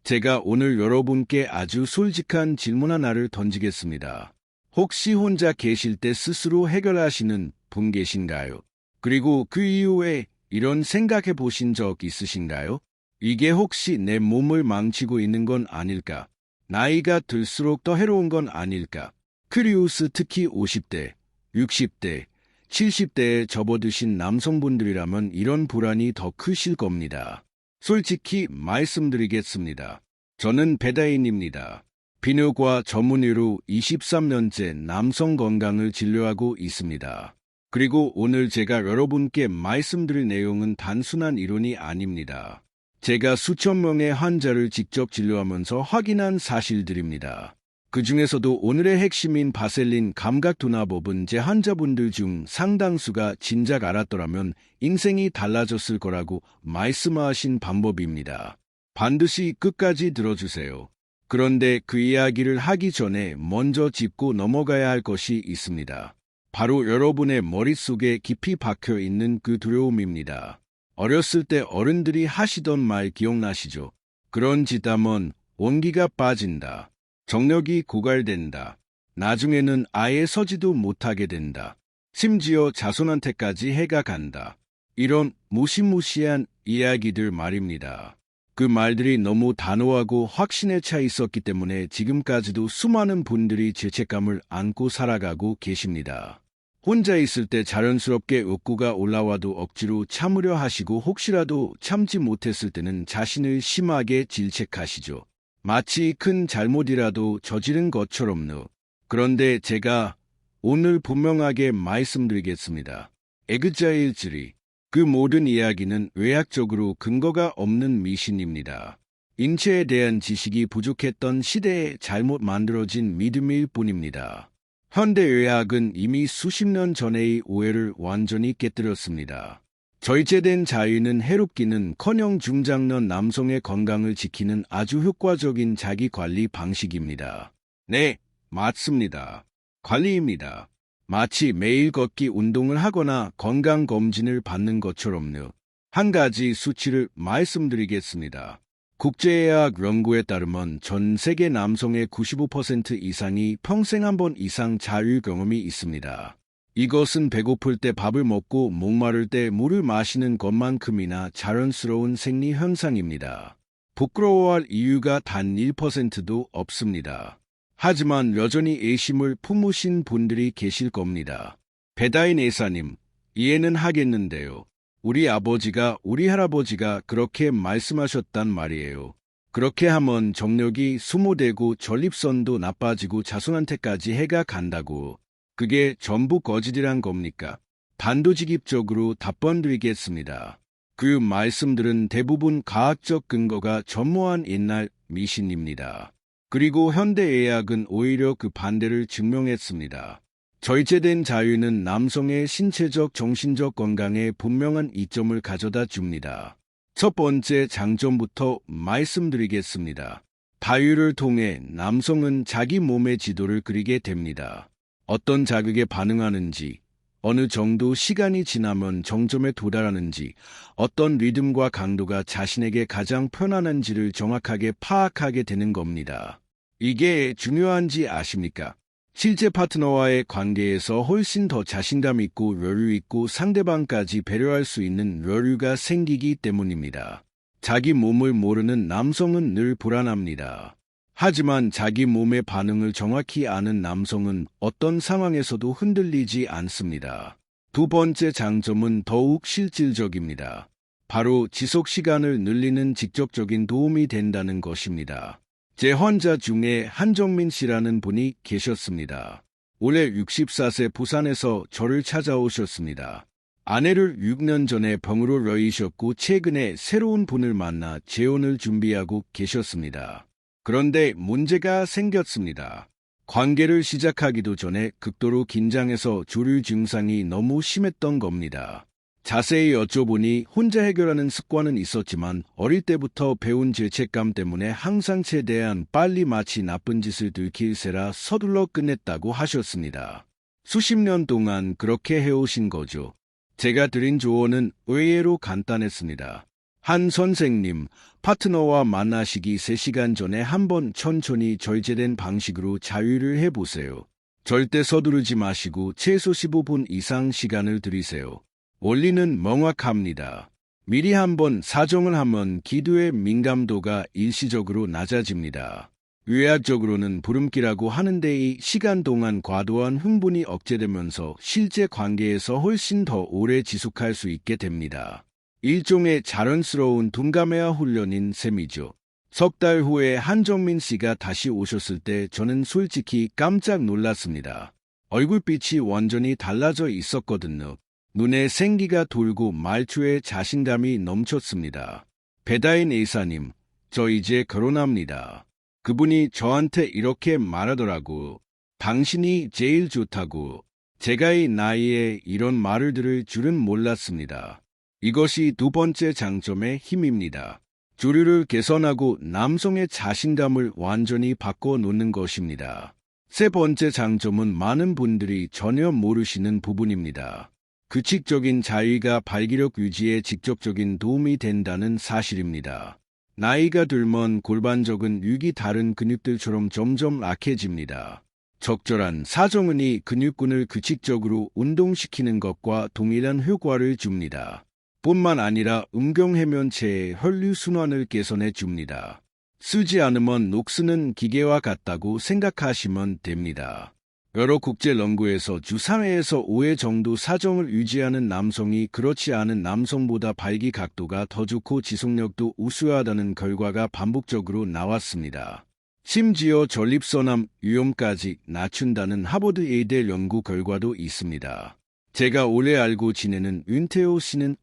제가 오늘 여러분께 아주 솔직한 질문 하나를 던지겠습니다. 혹시 혼자 계실 때 스스로 해결하시는 분 계신가요? 그리고 그 이후에 이런 생각해 보신 적 있으신가요? 이게 혹시 내 몸을 망치고 있는 건 아닐까? 나이가 들수록 더 해로운 건 아닐까? 크리우스 특히 50대, 60대, 70대에 접어드신 남성분들이라면 이런 불안이 더 크실 겁니다. 솔직히 말씀드리겠습니다. 저는 배다인입니다. 비뇨과 전문의로 23년째 남성 건강을 진료하고 있습니다. 그리고 오늘 제가 여러분께 말씀드릴 내용은 단순한 이론이 아닙니다. 제가 수천 명의 환자를 직접 진료하면서 확인한 사실들입니다. 그 중에서도 오늘의 핵심인 바셀린 감각둔화법은 제 환자분들 중 상당수가 진작 알았더라면 인생이 달라졌을 거라고 말씀하신 방법입니다. 반드시 끝까지 들어주세요. 그런데 그 이야기를 하기 전에 먼저 짚고 넘어가야 할 것이 있습니다. 바로 여러분의 머릿속에 깊이 박혀 있는 그 두려움입니다. 어렸을 때 어른들이 하시던 말 기억나시죠? 그런 짓 하면 온기가 빠진다. 정력이 고갈된다. 나중에는 아예 서지도 못하게 된다. 심지어 자손한테까지 해가 간다. 이런 무시무시한 이야기들 말입니다. 그 말들이 너무 단호하고 확신에 차 있었기 때문에 지금까지도 수많은 분들이 죄책감을 안고 살아가고 계십니다. 혼자 있을 때 자연스럽게 욕구가 올라와도 억지로 참으려 하시고 혹시라도 참지 못했을 때는 자신을 심하게 질책하시죠. 마치 큰 잘못이라도 저지른 것처럼요. 그런데 제가 오늘 분명하게 말씀드리겠습니다. 에그자일주의, 그 모든 이야기는 의학적으로 근거가 없는 미신입니다. 인체에 대한 지식이 부족했던 시대에 잘못 만들어진 믿음일 뿐입니다. 현대의학은 이미 수십 년 전의 오해를 완전히 깨뜨렸습니다. 절제된 자유는 해롭기는커녕 중장년 남성의 건강을 지키는 아주 효과적인 자기관리 방식입니다. 네, 맞습니다. 관리입니다. 마치 매일 걷기 운동을 하거나 건강검진을 받는 것처럼요. 한 가지 수치를 말씀드리겠습니다. 국제의학 연구에 따르면 전 세계 남성의 95% 이상이 평생 한 번 이상 자유 경험이 있습니다. 이것은 배고플 때 밥을 먹고 목마를 때 물을 마시는 것만큼이나 자연스러운 생리 현상입니다. 부끄러워할 이유가 단 1%도 없습니다. 하지만 여전히 애심을 품으신 분들이 계실 겁니다. 배다인 의사님, 이해는 하겠는데요. 우리 아버지가 우리 할아버지가 그렇게 말씀하셨단 말이에요. 그렇게 하면 정력이 소모되고 전립선도 나빠지고 자손한테까지 해가 간다고. 그게 전부 거짓이란 겁니까? 단도직입적으로 답변 드리겠습니다. 그 말씀들은 대부분 과학적 근거가 전무한 옛날 미신입니다. 그리고 현대의학은 오히려 그 반대를 증명했습니다. 절제된 자유는 남성의 신체적, 정신적 건강에 분명한 이점을 가져다 줍니다. 첫 번째 장점부터 말씀드리겠습니다. 자유를 통해 남성은 자기 몸의 지도를 그리게 됩니다. 어떤 자극에 반응하는지, 어느 정도 시간이 지나면 정점에 도달하는지, 어떤 리듬과 강도가 자신에게 가장 편안한지를 정확하게 파악하게 되는 겁니다. 이게 중요한지 아십니까? 실제 파트너와의 관계에서 훨씬 더 자신감 있고 여유 있고 상대방까지 배려할 수 있는 여유가 생기기 때문입니다. 자기 몸을 모르는 남성은 늘 불안합니다. 하지만 자기 몸의 반응을 정확히 아는 남성은 어떤 상황에서도 흔들리지 않습니다. 두 번째 장점은 더욱 실질적입니다. 바로 지속 시간을 늘리는 직접적인 도움이 된다는 것입니다. 제 환자 중에 한정민 씨라는 분이 계셨습니다. 올해 64세 부산에서 저를 찾아오셨습니다. 아내를 6년 전에 병으로 놓이셨고 최근에 새로운 분을 만나 재혼을 준비하고 계셨습니다. 그런데 문제가 생겼습니다. 관계를 시작하기도 전에 극도로 긴장해서 조류 증상이 너무 심했던 겁니다. 자세히 여쭤보니 혼자 해결하는 습관은 있었지만 어릴 때부터 배운 죄책감 때문에 항상 최대한 빨리 마치 나쁜 짓을 들킬세라 서둘러 끝냈다고 하셨습니다. 수십 년 동안 그렇게 해오신 거죠. 제가 드린 조언은 의외로 간단했습니다. 한 선생님, 파트너와 만나시기 3시간 전에 한번 천천히 절제된 방식으로 자유를 해보세요. 절대 서두르지 마시고 최소 15분 이상 시간을 들이세요. 원리는 명확합니다. 미리 한번 사정을 하면 기도의 민감도가 일시적으로 낮아집니다. 의학적으로는 부름기라고 하는데 이 시간 동안 과도한 흥분이 억제되면서 실제 관계에서 훨씬 더 오래 지속할 수 있게 됩니다. 일종의 자연스러운 둔감해야 훈련인 셈이죠. 석 달 후에 한정민 씨가 다시 오셨을 때 저는 솔직히 깜짝 놀랐습니다. 얼굴빛이 완전히 달라져 있었거든요. 눈에 생기가 돌고 말투에 자신감이 넘쳤습니다. 배다인 A사님, 저 이제 결혼합니다. 그분이 저한테 이렇게 말하더라고. 당신이 제일 좋다고. 제가 이 나이에 이런 말을 들을 줄은 몰랐습니다. 이것이 두 번째 장점의 힘입니다. 조류를 개선하고 남성의 자신감을 완전히 바꿔놓는 것입니다. 세 번째 장점은 많은 분들이 전혀 모르시는 부분입니다. 규칙적인 자위가 발기력 유지에 직접적인 도움이 된다는 사실입니다. 나이가 들면 골반적인 육이 다른 근육들처럼 점점 약해집니다. 적절한 사정은이 근육군을 규칙적으로 운동시키는 것과 동일한 효과를 줍니다. 뿐만 아니라 음경해면체의 혈류순환을 개선해 줍니다. 쓰지 않으면 녹쓰는 기계와 같다고 생각하시면 됩니다. 여러 국제 연구에서 주 3회에서 5회 정도 사정을 유지하는 남성이 그렇지 않은 남성보다 발기 각도가 더 좋고 지속력도 우수하다는 결과가 반복적으로 나왔습니다. 심지어 전립선암 위험까지 낮춘다는 하버드 의대 연구 결과도 있습니다. 제가 오래 알고 지내는 윤태호 씨는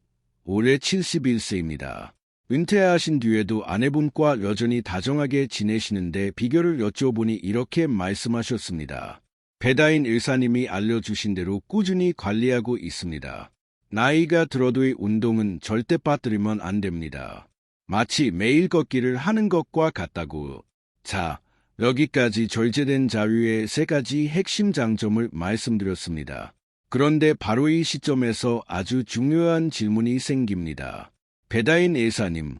올해 71세입니다. 은퇴하신 뒤에도 아내분과 여전히 다정하게 지내시는데 비결을 여쭤보니 이렇게 말씀하셨습니다. 배다인 의사님이 알려주신 대로 꾸준히 관리하고 있습니다. 나이가 들어도의 운동은 절대 빠뜨리면 안 됩니다. 마치 매일 걷기를 하는 것과 같다고. 자, 여기까지 절제된 자유의 3가지 핵심 장점을 말씀드렸습니다. 그런데 바로 이 시점에서 아주 중요한 질문이 생깁니다. 배다인 의사님,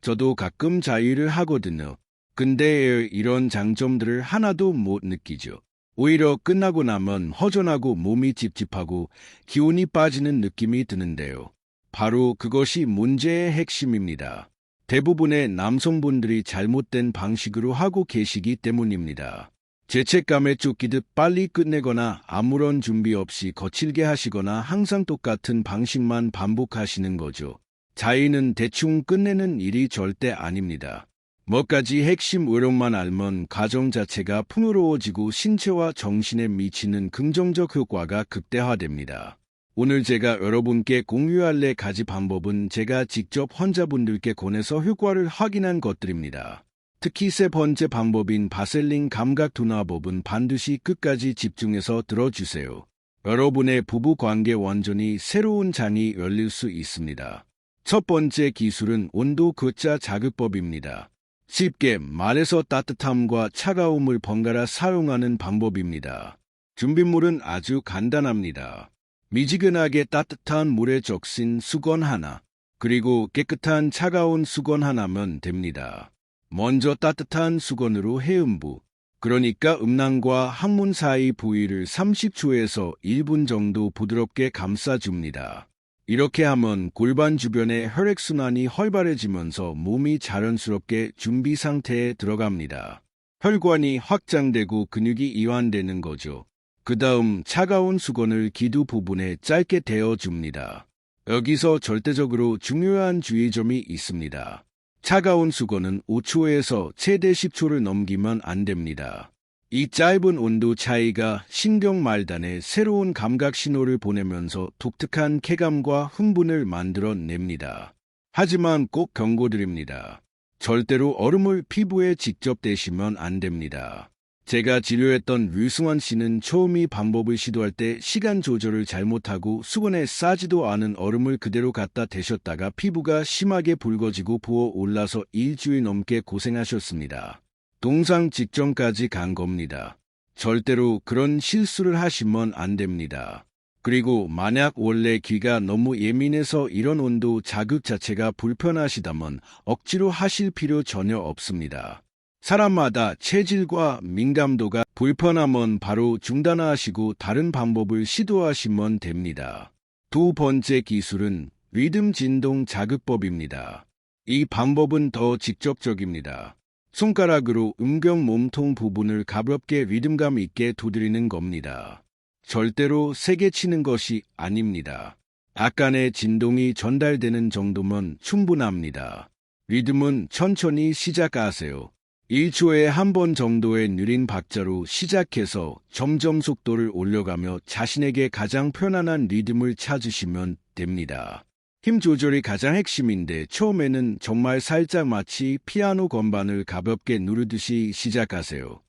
저도 가끔 자유를 하거든요. 근데 이런 장점들을 하나도 못 느끼죠. 오히려 끝나고 나면 허전하고 몸이 찝찝하고 기운이 빠지는 느낌이 드는데요. 바로 그것이 문제의 핵심입니다. 대부분의 남성분들이 잘못된 방식으로 하고 계시기 때문입니다. 죄책감에 쫓기듯 빨리 끝내거나 아무런 준비 없이 거칠게 하시거나 항상 똑같은 방식만 반복하시는 거죠. 자유는 대충 끝내는 일이 절대 아닙니다. 몇 가지 핵심 요령만 알면 과정 자체가 풍요로워지고 신체와 정신에 미치는 긍정적 효과가 극대화됩니다. 오늘 제가 여러분께 공유할 4가지 방법은 제가 직접 환자분들께 권해서 효과를 확인한 것들입니다. 특히 세 번째 방법인 바셀린 감각 둔화법은 반드시 끝까지 집중해서 들어주세요. 여러분의 부부관계 완전히 새로운 장이 열릴 수 있습니다. 첫 번째 기술은 온도 굣자 자극법입니다. 쉽게 말해서 따뜻함과 차가움을 번갈아 사용하는 방법입니다. 준비물은 아주 간단합니다. 미지근하게 따뜻한 물에 적신 수건 하나, 그리고 깨끗한 차가운 수건 하나면 됩니다. 먼저 따뜻한 수건으로 해음부, 그러니까 음낭과 항문 사이 부위를 30초에서 1분 정도 부드럽게 감싸줍니다. 이렇게 하면 골반 주변의 혈액순환이 활발해지면서 몸이 자연스럽게 준비 상태에 들어갑니다. 혈관이 확장되고 근육이 이완되는 거죠. 그 다음 차가운 수건을 기두 부분에 짧게 대어줍니다. 여기서 절대적으로 중요한 주의점이 있습니다. 차가운 수건은 5초에서 최대 10초를 넘기면 안 됩니다. 이 짧은 온도 차이가 신경말단에 새로운 감각 신호를 보내면서 독특한 쾌감과 흥분을 만들어냅니다. 하지만 꼭 경고드립니다. 절대로 얼음을 피부에 직접 대시면 안 됩니다. 제가 진료했던 류승환 씨는 처음 이 방법을 시도할 때 시간 조절을 잘못하고 수건에 싸지도 않은 얼음을 그대로 갖다 대셨다가 피부가 심하게 붉어지고 부어올라서 일주일 넘게 고생하셨습니다. 동상 직전까지 간 겁니다. 절대로 그런 실수를 하시면 안 됩니다. 그리고 만약 원래 귀가 너무 예민해서 이런 온도 자극 자체가 불편하시다면 억지로 하실 필요 전혀 없습니다. 사람마다 체질과 민감도가 불편하면 바로 중단하시고 다른 방법을 시도하시면 됩니다. 두 번째 기술은 리듬 진동 자극법입니다. 이 방법은 더 직접적입니다. 손가락으로 음경 몸통 부분을 가볍게 리듬감 있게 두드리는 겁니다. 절대로 세게 치는 것이 아닙니다. 약간의 진동이 전달되는 정도면 충분합니다. 리듬은 천천히 시작하세요. 1초에 한 번 정도의 느린 박자로 시작해서 점점 속도를 올려가며 자신에게 가장 편안한 리듬을 찾으시면 됩니다. 힘 조절이 가장 핵심인데 처음에는 정말 살짝 마치 피아노 건반을 가볍게 누르듯이 시작하세요.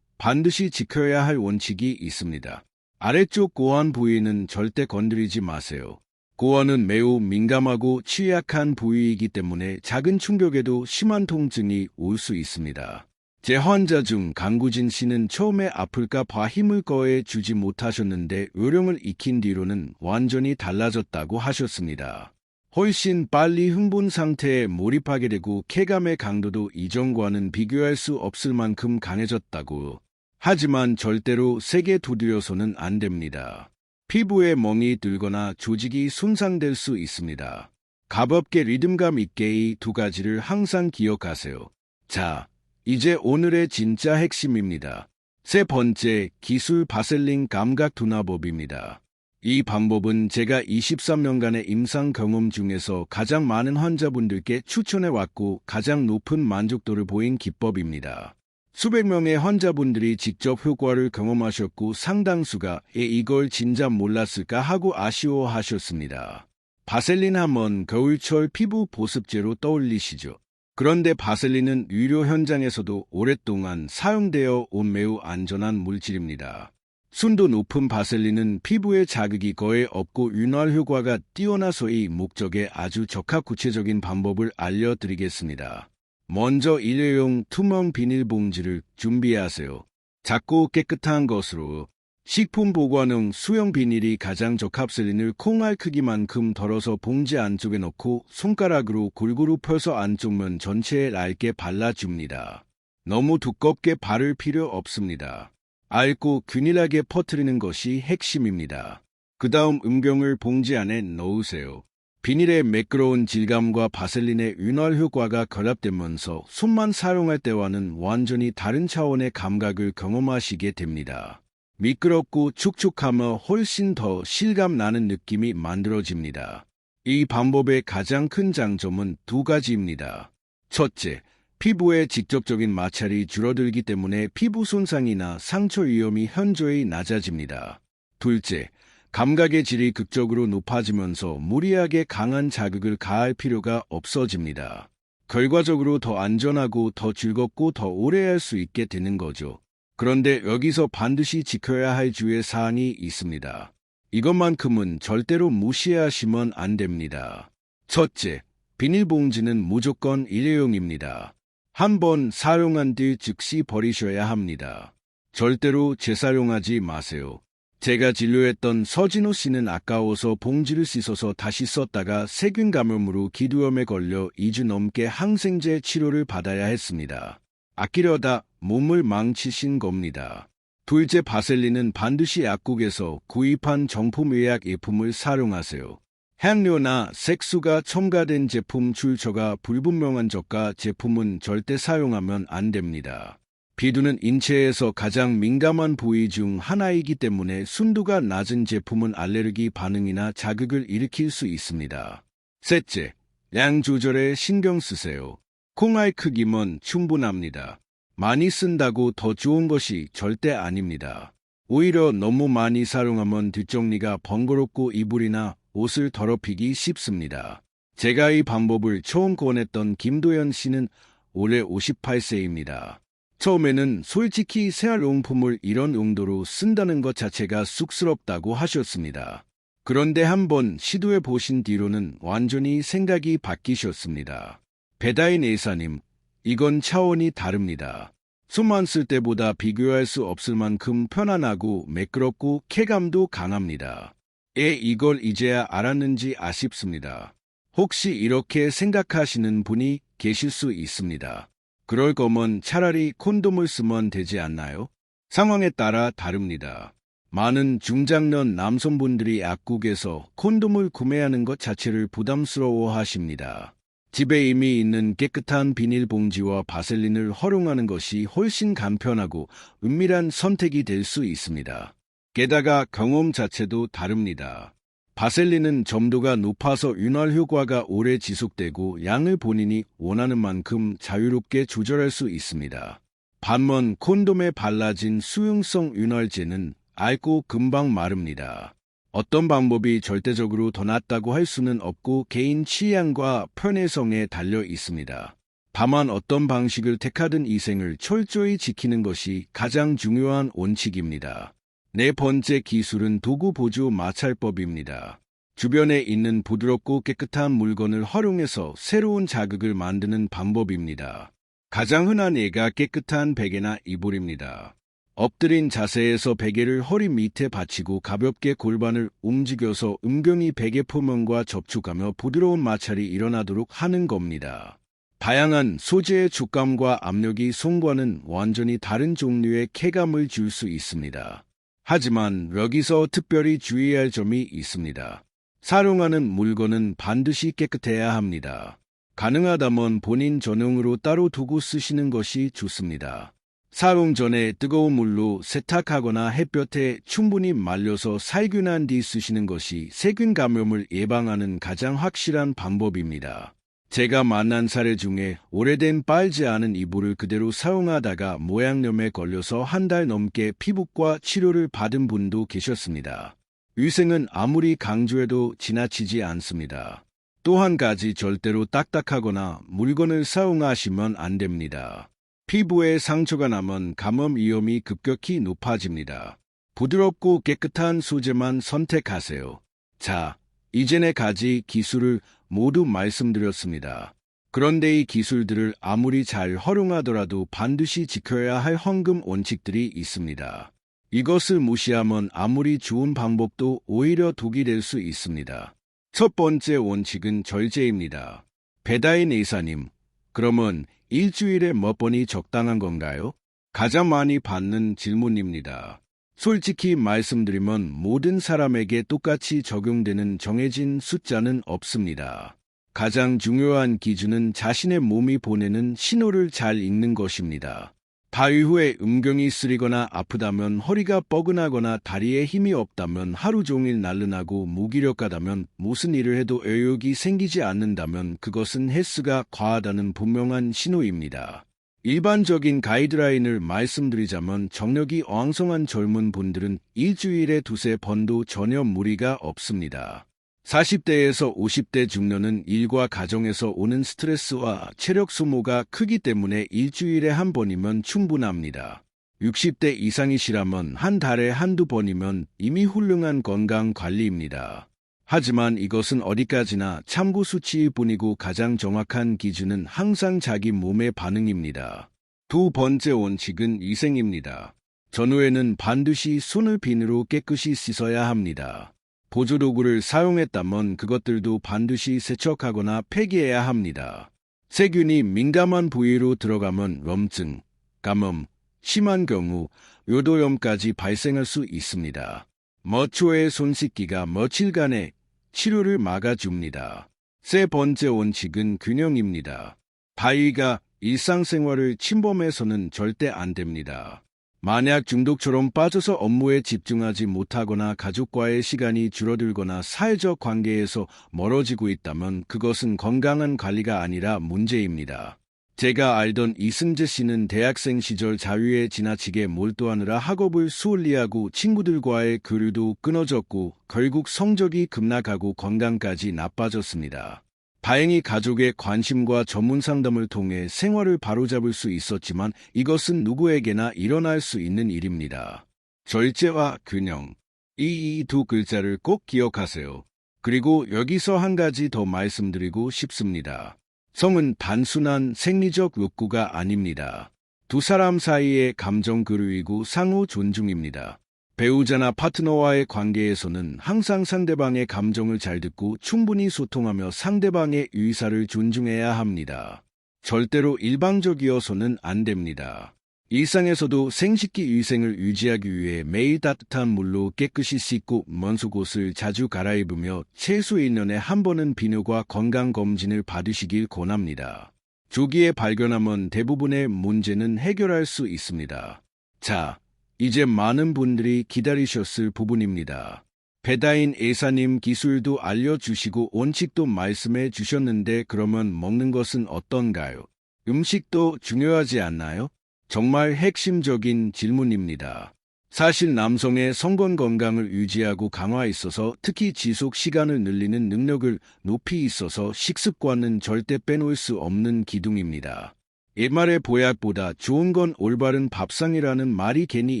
반드시 지켜야 할 원칙이 있습니다. 아래쪽 고환 부위는 절대 건드리지 마세요. 고환은 매우 민감하고 취약한 부위이기 때문에 작은 충격에도 심한 통증이 올 수 있습니다. 제 환자 중 강구진 씨는 처음에 아플까 봐 힘을 거해 주지 못하셨는데 요령을 익힌 뒤로는 완전히 달라졌다고 하셨습니다. 훨씬 빨리 흥분 상태에 몰입하게 되고 쾌감의 강도도 이전과는 비교할 수 없을 만큼 강해졌다고. 하지만 절대로 세게 두드려서는 안 됩니다. 피부에 멍이 들거나 조직이 손상될 수 있습니다. 가볍게 리듬감 있게 이 두 가지를 항상 기억하세요. 자, 이제 오늘의 진짜 핵심입니다. 세 번째, 기술 바셀린 감각 둔화법입니다. 이 방법은 제가 23년간의 임상 경험 중에서 가장 많은 환자분들께 추천해왔고 가장 높은 만족도를 보인 기법입니다. 수백 명의 환자분들이 직접 효과를 경험하셨고 상당수가 이걸 진작 몰랐을까 하고 아쉬워하셨습니다. 바셀린 하면 겨울철 피부 보습제로 떠올리시죠. 그런데 바셀린은 의료 현장에서도 오랫동안 사용되어 온 매우 안전한 물질입니다. 순도 높은 바셀린은 피부에 자극이 거의 없고 윤활 효과가 뛰어나서 이 목적에 아주 적합구체적인 방법을 알려드리겠습니다. 먼저 일회용 투명 비닐봉지를 준비하세요. 작고 깨끗한 것으로. 식품 보관용 수영 비닐이 가장 적합셀린을 콩알 크기만큼 덜어서 봉지 안쪽에 넣고 손가락으로 골고루 펴서 안쪽면 전체에 얇게 발라줍니다. 너무 두껍게 바를 필요 없습니다. 얇고 균일하게 퍼뜨리는 것이 핵심입니다. 그 다음 음경을 봉지 안에 넣으세요. 비닐의 매끄러운 질감과 바셀린의 윤활 효과가 결합되면서 손만 사용할 때와는 완전히 다른 차원의 감각을 경험하시게 됩니다. 미끄럽고 축축하며 훨씬 더 실감 나는 느낌이 만들어집니다. 이 방법의 가장 큰 장점은 두 가지입니다. 첫째, 피부에 직접적인 마찰이 줄어들기 때문에 피부 손상이나 상처 위험이 현저히 낮아집니다. 둘째, 감각의 질이 극적으로 높아지면서 무리하게 강한 자극을 가할 필요가 없어집니다. 결과적으로 더 안전하고 더 즐겁고 더 오래 할 수 있게 되는 거죠. 그런데 여기서 반드시 지켜야 할 주의 사항이 있습니다. 이것만큼은 절대로 무시하시면 안 됩니다. 첫째, 비닐봉지는 무조건 일회용입니다. 한 번 사용한 뒤 즉시 버리셔야 합니다. 절대로 재사용하지 마세요. 제가 진료했던 서진호 씨는 아까워서 봉지를 씻어서 다시 썼다가 세균 감염으로 기두염에 걸려 2주 넘게 항생제 치료를 받아야 했습니다. 아끼려다 몸을 망치신 겁니다. 둘째, 바셀린은 반드시 약국에서 구입한 정품 의약 예품을 사용하세요. 향료나 색소가 첨가된 제품, 출처가 불분명한 저가 제품은 절대 사용하면 안 됩니다. 비두는 인체에서 가장 민감한 부위 중 하나이기 때문에 순도가 낮은 제품은 알레르기 반응이나 자극을 일으킬 수 있습니다. 셋째, 양 조절에 신경 쓰세요. 콩알 크기면 충분합니다. 많이 쓴다고 더 좋은 것이 절대 아닙니다. 오히려 너무 많이 사용하면 뒷정리가 번거롭고 이불이나 옷을 더럽히기 쉽습니다. 제가 이 방법을 처음 권했던 김도연 씨는 올해 58세입니다. 처음에는 솔직히 생활용품을 이런 용도로 쓴다는 것 자체가 쑥스럽다고 하셨습니다. 그런데 한번 시도해 보신 뒤로는 완전히 생각이 바뀌셨습니다. 배다인 A사님, 이건 차원이 다릅니다. 숨만 쓸 때보다 비교할 수 없을 만큼 편안하고 매끄럽고 쾌감도 강합니다. 이걸 이제야 알았는지 아쉽습니다. 혹시 이렇게 생각하시는 분이 계실 수 있습니다. 그럴 거면 차라리 콘돔을 쓰면 되지 않나요? 상황에 따라 다릅니다. 많은 중장년 남성분들이 약국에서 콘돔을 구매하는 것 자체를 부담스러워 하십니다. 집에 이미 있는 깨끗한 비닐봉지와 바셀린을 활용하는 것이 훨씬 간편하고 은밀한 선택이 될 수 있습니다. 게다가 경험 자체도 다릅니다. 바셀린은 점도가 높아서 윤활 효과가 오래 지속되고 양을 본인이 원하는 만큼 자유롭게 조절할 수 있습니다. 반면 콘돔에 발라진 수용성 윤활제는 얇고 금방 마릅니다. 어떤 방법이 절대적으로 더 낫다고 할 수는 없고 개인 취향과 편의성에 달려 있습니다. 다만 어떤 방식을 택하든 위생을 철저히 지키는 것이 가장 중요한 원칙입니다. 네 번째 기술은 도구 보조 마찰법입니다. 주변에 있는 부드럽고 깨끗한 물건을 활용해서 새로운 자극을 만드는 방법입니다. 가장 흔한 예가 깨끗한 베개나 이불입니다. 엎드린 자세에서 베개를 허리 밑에 받치고 가볍게 골반을 움직여서 음경이 베개 표면과 접촉하며 부드러운 마찰이 일어나도록 하는 겁니다. 다양한 소재의触감과 압력이 손과는 완전히 다른 종류의 쾌감을 줄 수 있습니다. 하지만 여기서 특별히 주의할 점이 있습니다. 사용하는 물건은 반드시 깨끗해야 합니다. 가능하다면 본인 전용으로 따로 두고 쓰시는 것이 좋습니다. 사용 전에 뜨거운 물로 세탁하거나 햇볕에 충분히 말려서 살균한 뒤 쓰시는 것이 세균 감염을 예방하는 가장 확실한 방법입니다. 제가 만난 사례 중에 오래된 빨지 않은 이불을 그대로 사용하다가 모양염에 걸려서 한 달 넘게 피부과 치료를 받은 분도 계셨습니다. 위생은 아무리 강조해도 지나치지 않습니다. 또 한 가지 절대로 딱딱하거나 물건을 사용하시면 안 됩니다. 피부에 상처가 나면 감염 위험이 급격히 높아집니다. 부드럽고 깨끗한 소재만 선택하세요. 자, 이전에 가지 기술을 모두 말씀드렸습니다. 그런데 이 기술들을 아무리 잘 활용하더라도 반드시 지켜야 할 황금 원칙들이 있습니다. 이것을 무시하면 아무리 좋은 방법도 오히려 독이 될 수 있습니다. 첫 번째 원칙은 절제입니다. 배다인 이사님, 그러면 일주일에 몇 번이 적당한 건가요? 가장 많이 받는 질문입니다. 솔직히 말씀드리면 모든 사람에게 똑같이 적용되는 정해진 숫자는 없습니다. 가장 중요한 기준은 자신의 몸이 보내는 신호를 잘 읽는 것입니다. 바위 후에 음경이 쓰리거나 아프다면, 허리가 뻐근하거나 다리에 힘이 없다면, 하루 종일 나른하고 무기력하다면, 무슨 일을 해도 의욕이 생기지 않는다면 그것은 횟수가 과하다는 분명한 신호입니다. 일반적인 가이드라인을 말씀드리자면 정력이 왕성한 젊은 분들은 일주일에 두세 번도 전혀 무리가 없습니다. 40대에서 50대 중년은 일과 가정에서 오는 스트레스와 체력 소모가 크기 때문에 일주일에 한 번이면 충분합니다. 60대 이상이시라면 한 달에 한두 번이면 이미 훌륭한 건강 관리입니다. 하지만 이것은 어디까지나 참고 수치일 뿐이고 가장 정확한 기준은 항상 자기 몸의 반응입니다. 두 번째 원칙은 위생입니다. 전후에는 반드시 손을 비누로 깨끗이 씻어야 합니다. 보조도구를 사용했다면 그것들도 반드시 세척하거나 폐기해야 합니다. 세균이 민감한 부위로 들어가면 염증, 감염, 심한 경우 요도염까지 발생할 수 있습니다. 몇 초의 손 씻기가 며칠간의 치료를 막아줍니다. 세 번째 원칙은 균형입니다. 바위가 일상생활을 침범해서는 절대 안 됩니다. 만약 중독처럼 빠져서 업무에 집중하지 못하거나 가족과의 시간이 줄어들거나 사회적 관계에서 멀어지고 있다면 그것은 건강한 관리가 아니라 문제입니다. 제가 알던 이승재 씨는 대학생 시절 자유에 지나치게 몰두하느라 학업을 소홀히하고 친구들과의 교류도 끊어졌고 결국 성적이 급락하고 건강까지 나빠졌습니다. 다행히 가족의 관심과 전문 상담을 통해 생활을 바로잡을 수 있었지만 이것은 누구에게나 일어날 수 있는 일입니다. 절제와 균형. 이 두 글자를 꼭 기억하세요. 그리고 여기서 한 가지 더 말씀드리고 싶습니다. 성은 단순한 생리적 욕구가 아닙니다. 두 사람 사이의 감정 그리고 상호 존중입니다. 배우자나 파트너와의 관계에서는 항상 상대방의 감정을 잘 듣고 충분히 소통하며 상대방의 의사를 존중해야 합니다. 절대로 일방적이어서는 안 됩니다. 일상에서도 생식기 위생을 유지하기 위해 매일 따뜻한 물로 깨끗이 씻고 먼 속옷을 자주 갈아입으며 최소 1년에 한 번은 비뇨과 건강검진을 받으시길 권합니다. 조기에 발견하면 대부분의 문제는 해결할 수 있습니다. 자, 이제 많은 분들이 기다리셨을 부분입니다. 배다인 A사님 기술도 알려주시고 원칙도 말씀해 주셨는데 그러면 먹는 것은 어떤가요? 음식도 중요하지 않나요? 정말 핵심적인 질문입니다. 사실 남성의 성건 건강을 유지하고 강화에 있어서 특히 지속 시간을 늘리는 능력을 높이 있어서 식습관은 절대 빼놓을 수 없는 기둥입니다. 옛말의 보약보다 좋은 건 올바른 밥상이라는 말이 괜히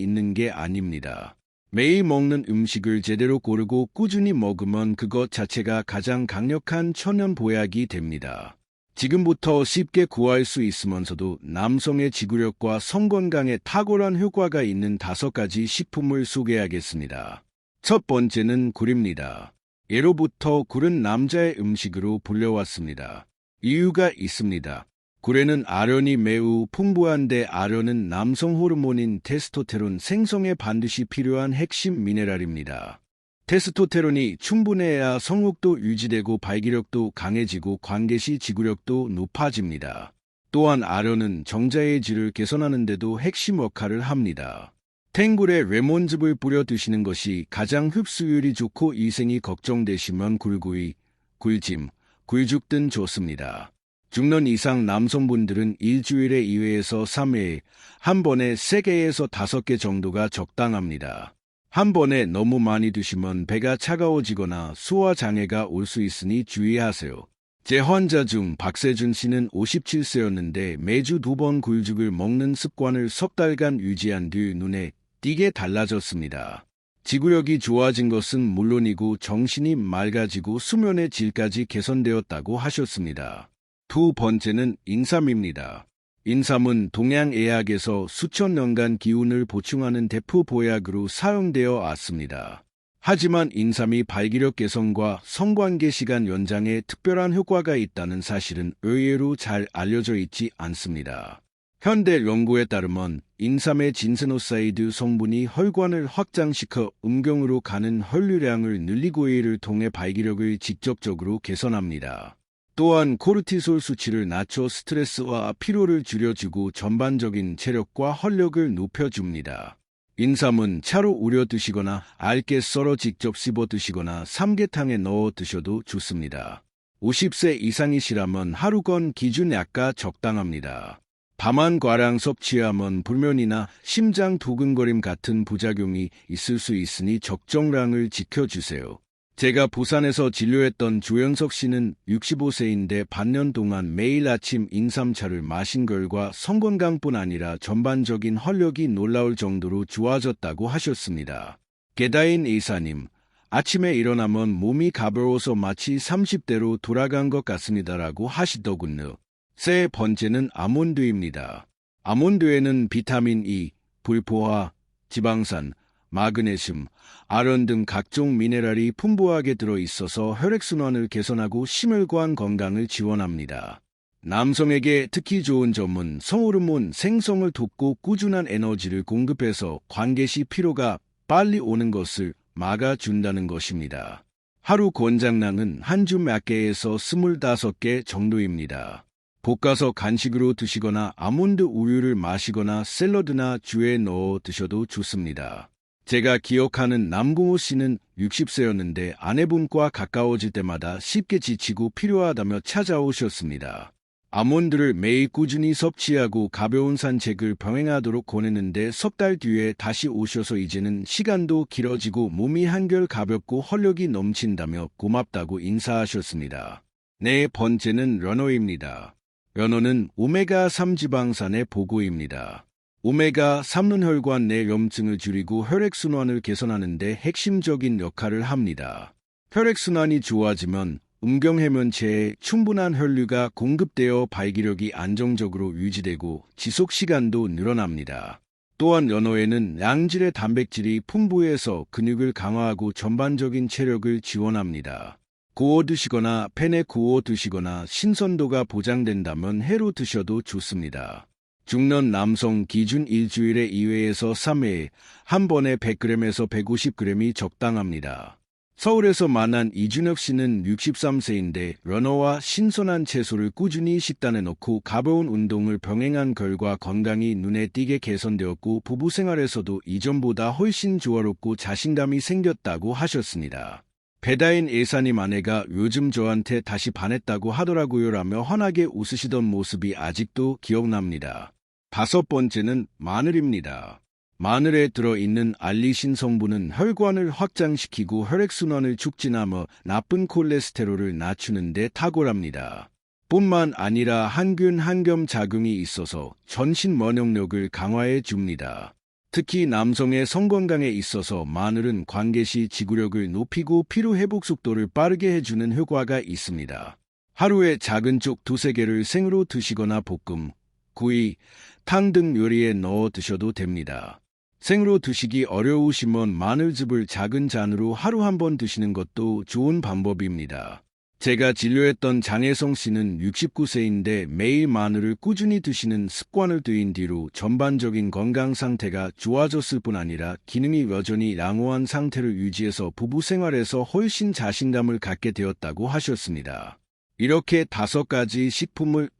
있는 게 아닙니다. 매일 먹는 음식을 제대로 고르고 꾸준히 먹으면 그것 자체가 가장 강력한 천연 보약이 됩니다. 지금부터 쉽게 구할 수 있으면서도 남성의 지구력과 성건강에 탁월한 효과가 있는 5가지 식품을 소개하겠습니다. 첫 번째는 굴입니다. 예로부터 굴은 남자의 음식으로 불려왔습니다. 이유가 있습니다. 굴에는 아련이 매우 풍부한데 아련은 남성 호르몬인 테스토테론 생성에 반드시 필요한 핵심 미네랄입니다. 테스토테론이 충분해야 성욕도 유지되고 발기력도 강해지고 관계 시 지구력도 높아집니다. 또한 아련은 정자의 질을 개선하는 데도 핵심 역할을 합니다. 탱굴에 레몬즙을 뿌려 드시는 것이 가장 흡수율이 좋고 위생이 걱정되시면 굴구이, 굴찜, 굴죽 등 좋습니다. 중년 이상 남성분들은 일주일에 2회에서 3회, 한 번에 3개에서 5개 정도가 적당합니다. 한 번에 너무 많이 드시면 배가 차가워지거나 소화장애가 올 수 있으니 주의하세요. 제 환자 중 박세준 씨는 57세였는데 매주 2번 굴죽을 먹는 습관을 석 달간 유지한 뒤 눈에 띄게 달라졌습니다. 지구력이 좋아진 것은 물론이고 정신이 맑아지고 수면의 질까지 개선되었다고 하셨습니다. 두 번째는 인삼입니다. 인삼은 동양의학에서 수천 년간 기운을 보충하는 대표 보약으로 사용되어 왔습니다. 하지만 인삼이 발기력 개선과 성관계 시간 연장에 특별한 효과가 있다는 사실은 의외로 잘 알려져 있지 않습니다. 현대 연구에 따르면 인삼의 진세노사이드 성분이 혈관을 확장시켜 음경으로 가는 혈류량을 늘리고 이를 통해 발기력을 직접적으로 개선합니다. 또한 코르티솔 수치를 낮춰 스트레스와 피로를 줄여주고 전반적인 체력과 활력을 높여줍니다. 인삼은 차로 우려 드시거나 얇게 썰어 직접 씹어 드시거나 삼계탕에 넣어 드셔도 좋습니다. 50세 이상이시라면 하루건 기준 약가 적당합니다. 다만 과량 섭취하면 불면이나 심장 두근거림 같은 부작용이 있을 수 있으니 적정량을 지켜주세요. 제가 부산에서 진료했던 조현석 씨는 65세인데 반년 동안 매일 아침 인삼차를 마신 결과 성건강뿐 아니라 전반적인 활력이 놀라울 정도로 좋아졌다고 하셨습니다. 게다인 이사님, 아침에 일어나면 몸이 가벼워서 마치 30대로 돌아간 것 같습니다라고 하시더군요. 세 번째는 아몬드입니다. 아몬드에는 비타민 E, 불포화, 지방산, 마그네슘, 아연 등 각종 미네랄이 풍부하게 들어있어서 혈액순환을 개선하고 심혈관 건강을 지원합니다. 남성에게 특히 좋은 점은 성호르몬 생성을 돕고 꾸준한 에너지를 공급해서 관계 시 피로가 빨리 오는 것을 막아준다는 것입니다. 하루 권장량은 한 줌 몇 개에서 25개 정도입니다. 볶아서 간식으로 드시거나 아몬드 우유를 마시거나 샐러드나 주에 넣어 드셔도 좋습니다. 제가 기억하는 남궁호 씨는 60세였는데 아내분과 가까워질 때마다 쉽게 지치고 필요하다며 찾아오셨습니다. 아몬드를 매일 꾸준히 섭취하고 가벼운 산책을 병행하도록 권했는데 석 달 뒤에 다시 오셔서 이제는 시간도 길어지고 몸이 한결 가볍고 활력이 넘친다며 고맙다고 인사하셨습니다. 네 번째는 연어입니다. 연어는 오메가3 지방산의 보고입니다. 오메가3는 혈관 내 염증을 줄이고 혈액순환을 개선하는 데 핵심적인 역할을 합니다. 혈액순환이 좋아지면 음경해면체에 충분한 혈류가 공급되어 발기력이 안정적으로 유지되고 지속시간도 늘어납니다. 또한 연어에는 양질의 단백질이 풍부해서 근육을 강화하고 전반적인 체력을 지원합니다. 구워 드시거나 팬에 구워 드시거나 신선도가 보장된다면 회로 드셔도 좋습니다. 중년 남성 기준 일주일에 2회에서 3회, 한 번에 100g에서 150g이 적당합니다. 서울에서 만난 이준혁 씨는 63세인데 연어와 신선한 채소를 꾸준히 식단에 넣고 가벼운 운동을 병행한 결과 건강이 눈에 띄게 개선되었고 부부 생활에서도 이전보다 훨씬 조화롭고 자신감이 생겼다고 하셨습니다. 배다인 예사님 아내가 요즘 저한테 다시 반했다고 하더라고요 라며 환하게 웃으시던 모습이 아직도 기억납니다. 5번째는 마늘입니다. 마늘에 들어있는 알리신 성분은 혈관을 확장시키고 혈액순환을 촉진하며 나쁜 콜레스테롤을 낮추는 데 탁월합니다. 뿐만 아니라 항균 항염 작용이 있어서 전신 면역력을 강화해 줍니다. 특히 남성의 성건강에 있어서 마늘은 관계 시 지구력을 높이고 피로 회복 속도를 빠르게 해주는 효과가 있습니다. 하루에 작은 쪽 2-3개를 생으로 드시거나 볶음, 구이, 탕 등 요리에 넣어 드셔도 됩니다. 생으로 드시기 어려우시면 마늘즙을 작은 잔으로 하루 한 번 드시는 것도 좋은 방법입니다. 제가 진료했던 장혜성 씨는 69세인데 매일 마늘을 꾸준히 드시는 습관을 들인 뒤로 전반적인 건강 상태가 좋아졌을 뿐 아니라 기능이 여전히 양호한 상태를 유지해서 부부 생활에서 훨씬 자신감을 갖게 되었다고 하셨습니다. 이렇게 5가지 식품을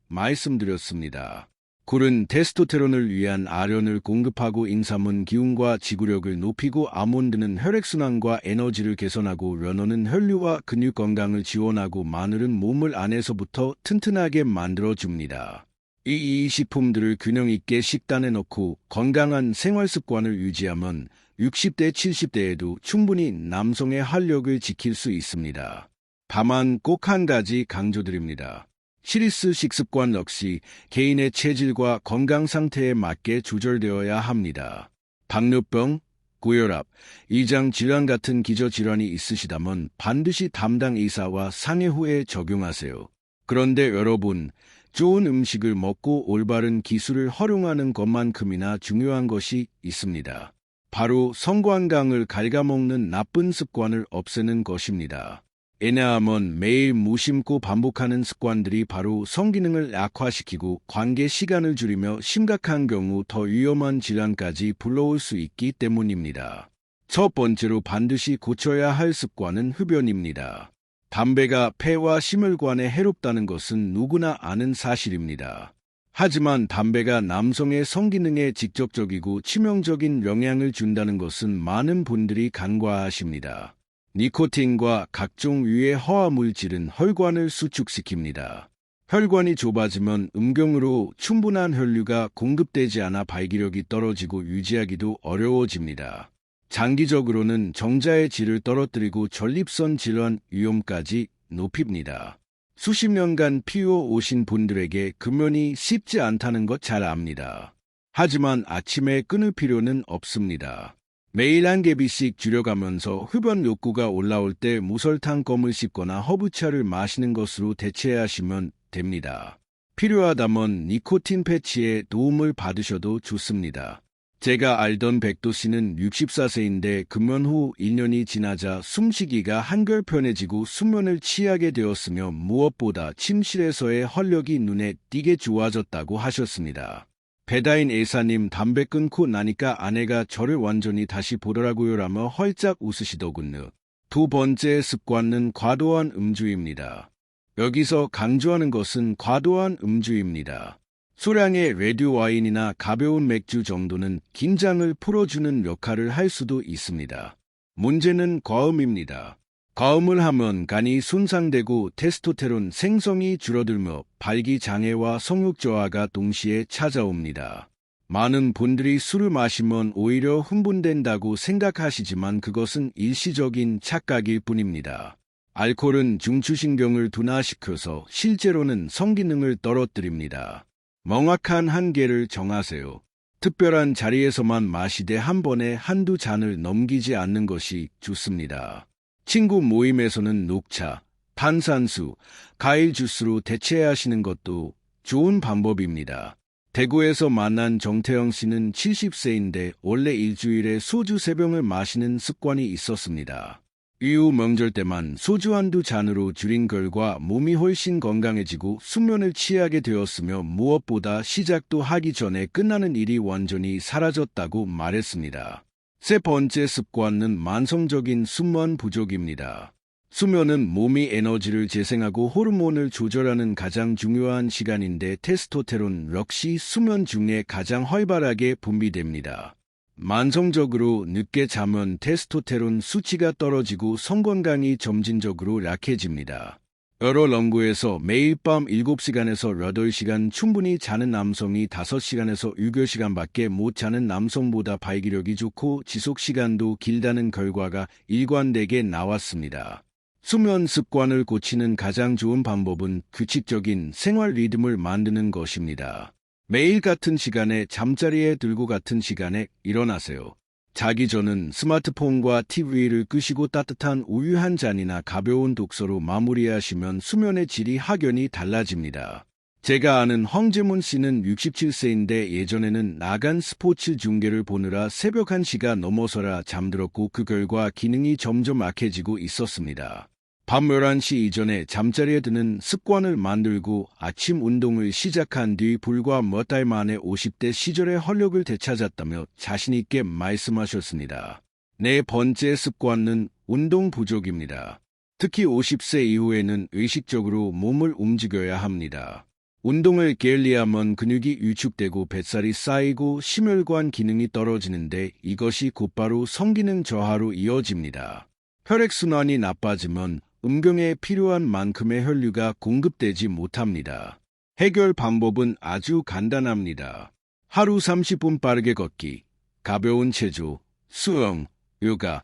말씀드렸습니다. 굴은 테스토스테론을 위한 아련을 공급하고 인삼은 기운과 지구력을 높이고 아몬드는 혈액순환과 에너지를 개선하고 연어는 혈류와 근육 건강을 지원하고 마늘은 몸을 안에서부터 튼튼하게 만들어줍니다. 이 식품들을 균형 있게 식단에 넣고 건강한 생활 습관을 유지하면 60대, 70대에도 충분히 남성의 활력을 지킬 수 있습니다. 다만 꼭 한 가지 강조드립니다. 시리스 식습관 역시 개인의 체질과 건강 상태에 맞게 조절되어야 합니다. 당뇨병, 고혈압, 위장 질환 같은 기저질환이 있으시다면 반드시 담당 의사와 상의 후에 적용하세요. 그런데 여러분, 좋은 음식을 먹고 올바른 기술을 활용하는 것만큼이나 중요한 것이 있습니다. 바로 성관광을 갉아먹는 나쁜 습관을 없애는 것입니다. 왜냐하면 매일 무심코 반복하는 습관들이 바로 성기능을 약화시키고 관계 시간을 줄이며 심각한 경우 더 위험한 질환까지 불러올 수 있기 때문입니다. 첫 번째로 반드시 고쳐야 할 습관은 흡연입니다. 담배가 폐와 심혈관에 해롭다는 것은 누구나 아는 사실입니다. 하지만 담배가 남성의 성기능에 직접적이고 치명적인 영향을 준다는 것은 많은 분들이 간과하십니다. 니코틴과 각종 유해 화합물질은 혈관을 수축시킵니다. 혈관이 좁아지면 음경으로 충분한 혈류가 공급되지 않아 발기력이 떨어지고 유지하기도 어려워집니다. 장기적으로는 정자의 질을 떨어뜨리고 전립선 질환 위험까지 높입니다. 수십 년간 피워 오신 분들에게 금연이 쉽지 않다는 것 잘 압니다. 하지만 아침에 끊을 필요는 없습니다. 매일 한 개비씩 줄여가면서 흡연 욕구가 올라올 때 무설탕 껌을 씹거나 허브차를 마시는 것으로 대체하시면 됩니다. 필요하다면 니코틴 패치에 도움을 받으셔도 좋습니다. 제가 알던 백도 씨는 64세인데 금연 후 1년이 지나자 숨쉬기가 한결 편해지고 숙면을 취하게 되었으며 무엇보다 침실에서의 활력이 눈에 띄게 좋아졌다고 하셨습니다. 배다인 예사님 담배 끊고 나니까 아내가 저를 완전히 다시 보더라고요 라며 활짝 웃으시더군요. 2번째 습관은 과도한 음주입니다. 여기서 강조하는 것은 과도한 음주입니다. 소량의 레드 와인이나 가벼운 맥주 정도는 긴장을 풀어주는 역할을 할 수도 있습니다. 문제는 과음입니다. 과음을 하면 간이 손상되고 테스토스테론 생성이 줄어들며 발기장애와 성욕 저하가 동시에 찾아옵니다. 많은 분들이 술을 마시면 오히려 흥분된다고 생각하시지만 그것은 일시적인 착각일 뿐입니다. 알코올은 중추신경을 둔화시켜서 실제로는 성기능을 떨어뜨립니다. 명확한 한계를 정하세요. 특별한 자리에서만 마시되 한 번에 한두 잔을 넘기지 않는 것이 좋습니다. 친구 모임에서는 녹차, 탄산수, 과일 주스로 대체하시는 것도 좋은 방법입니다. 대구에서 만난 정태영 씨는 70세인데 원래 일주일에 소주 3병을 마시는 습관이 있었습니다. 이후 명절 때만 소주 한두 잔으로 줄인 결과 몸이 훨씬 건강해지고 숙면을 취하게 되었으며 무엇보다 시작도 하기 전에 끝나는 일이 완전히 사라졌다고 말했습니다. 세 번째 습관은 만성적인 수면 부족입니다. 수면은 몸이 에너지를 재생하고 호르몬을 조절하는 가장 중요한 시간인데 테스토스테론 역시 수면 중에 가장 활발하게 분비됩니다. 만성적으로 늦게 자면 테스토스테론 수치가 떨어지고 성건강이 점진적으로 약해집니다. 여러 연구에서 매일 밤 7시간에서 8시간 충분히 자는 남성이 5시간에서 6시간밖에 못 자는 남성보다 발기력이 좋고 지속시간도 길다는 결과가 일관되게 나왔습니다. 수면 습관을 고치는 가장 좋은 방법은 규칙적인 생활 리듬을 만드는 것입니다. 매일 같은 시간에 잠자리에 들고 같은 시간에 일어나세요. 자기 전은 스마트폰과 TV를 끄시고 따뜻한 우유 한 잔이나 가벼운 독서로 마무리하시면 수면의 질이 확연히 달라집니다. 제가 아는 황재문 씨는 67세인데 예전에는 나간 스포츠 중계를 보느라 새벽 1시가 넘어서라 잠들었고 그 결과 기능이 점점 약해지고 있었습니다. 밤 11시 이전에 잠자리에 드는 습관을 만들고 아침 운동을 시작한 뒤 불과 몇 달 만에 50대 시절의 활력을 되찾았다며 자신있게 말씀하셨습니다. 네 번째 습관은 운동 부족입니다. 특히 50세 이후에는 의식적으로 몸을 움직여야 합니다. 운동을 게을리하면 근육이 위축되고 뱃살이 쌓이고 심혈관 기능이 떨어지는데 이것이 곧바로 성기능 저하로 이어집니다. 혈액순환이 나빠지면 음경에 필요한 만큼의 혈류가 공급되지 못합니다. 해결 방법은 아주 간단합니다. 하루 30분 빠르게 걷기, 가벼운 체조, 수영, 요가,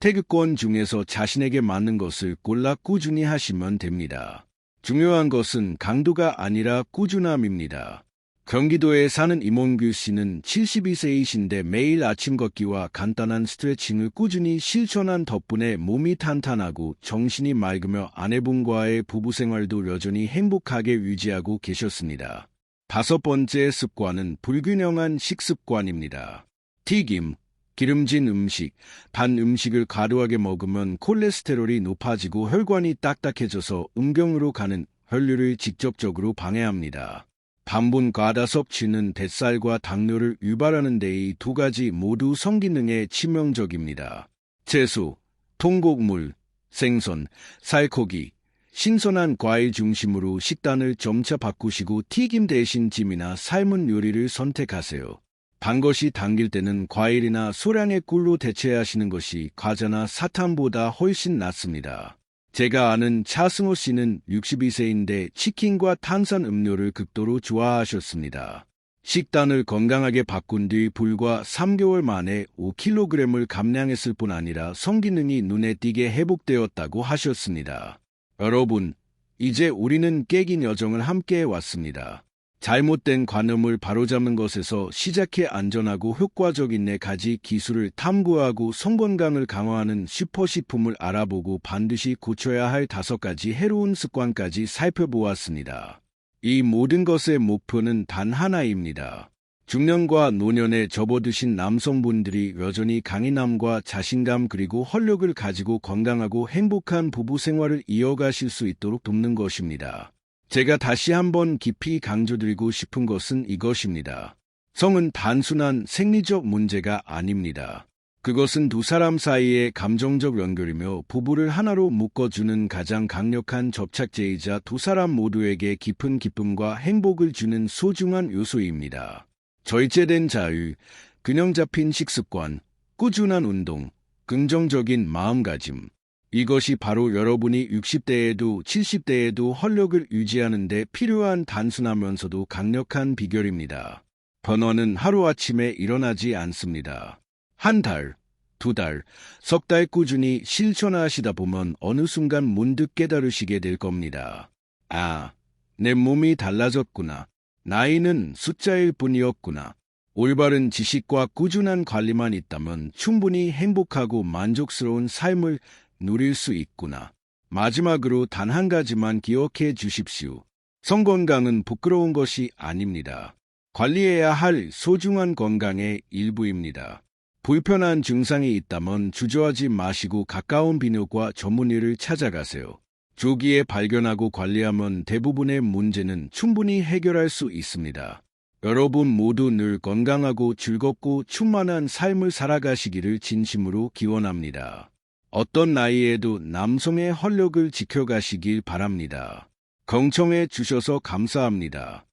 태극권 중에서 자신에게 맞는 것을 골라 꾸준히 하시면 됩니다. 중요한 것은 강도가 아니라 꾸준함입니다. 경기도에 사는 이몽규 씨는 72세이신데 매일 아침 걷기와 간단한 스트레칭을 꾸준히 실천한 덕분에 몸이 탄탄하고 정신이 맑으며 아내분과의 부부생활도 여전히 행복하게 유지하고 계셨습니다. 다섯 번째 습관은 불균형한 식습관입니다. 튀김, 기름진 음식, 단 음식을 과도하게 먹으면 콜레스테롤이 높아지고 혈관이 딱딱해져서 음경으로 가는 혈류를 직접적으로 방해합니다. 반분 과다 섭취는 뱃살과 당뇨를 유발하는 데 이 두 가지 모두 성기능에 치명적입니다. 채소, 통곡물, 생선, 살코기, 신선한 과일 중심으로 식단을 점차 바꾸시고 튀김 대신 찜이나 삶은 요리를 선택하세요. 단 것이 당길 때는 과일이나 소량의 꿀로 대체하시는 것이 과자나 사탕보다 훨씬 낫습니다. 제가 아는 차승호 씨는 62세인데 치킨과 탄산 음료를 극도로 좋아하셨습니다. 식단을 건강하게 바꾼 뒤 불과 3개월 만에 5kg을 감량했을 뿐 아니라 성기능이 눈에 띄게 회복되었다고 하셨습니다. 여러분, 이제 우리는 깨긴 여정을 함께 해왔습니다. 잘못된 관념을 바로잡는 것에서 시작해 안전하고 효과적인 4가지 기술을 탐구하고 성건강을 강화하는 슈퍼식품을 알아보고 반드시 고쳐야 할 5가지 해로운 습관까지 살펴보았습니다. 이 모든 것의 목표는 단 하나입니다. 중년과 노년에 접어드신 남성분들이 여전히 강인함과 자신감 그리고 활력을 가지고 건강하고 행복한 부부 생활을 이어가실 수 있도록 돕는 것입니다. 제가 다시 한번 깊이 강조드리고 싶은 것은 이것입니다. 성은 단순한 생리적 문제가 아닙니다. 그것은 두 사람 사이의 감정적 연결이며 부부를 하나로 묶어주는 가장 강력한 접착제이자 두 사람 모두에게 깊은 기쁨과 행복을 주는 소중한 요소입니다. 절제된 자유, 균형 잡힌 식습관, 꾸준한 운동, 긍정적인 마음가짐. 이것이 바로 여러분이 60대에도 70대에도 활력을 유지하는 데 필요한 단순하면서도 강력한 비결입니다. 변화는 하루아침에 일어나지 않습니다. 한 달, 2달, 석 달 꾸준히 실천하시다 보면 어느 순간 문득 깨달으시게 될 겁니다. 아, 내 몸이 달라졌구나. 나이는 숫자일 뿐이었구나. 올바른 지식과 꾸준한 관리만 있다면 충분히 행복하고 만족스러운 삶을 누릴 수 있구나. 마지막으로 단 한 가지만 기억해 주십시오. 성건강은 부끄러운 것이 아닙니다. 관리해야 할 소중한 건강의 일부입니다. 불편한 증상이 있다면 주저하지 마시고 가까운 비뇨기과 전문의를 찾아가세요. 조기에 발견하고 관리하면 대부분의 문제는 충분히 해결할 수 있습니다. 여러분 모두 늘 건강하고 즐겁고 충만한 삶을 살아가시기를 진심으로 기원합니다. 어떤 나이에도 남성의 활력을 지켜가시길 바랍니다. 경청해 주셔서 감사합니다.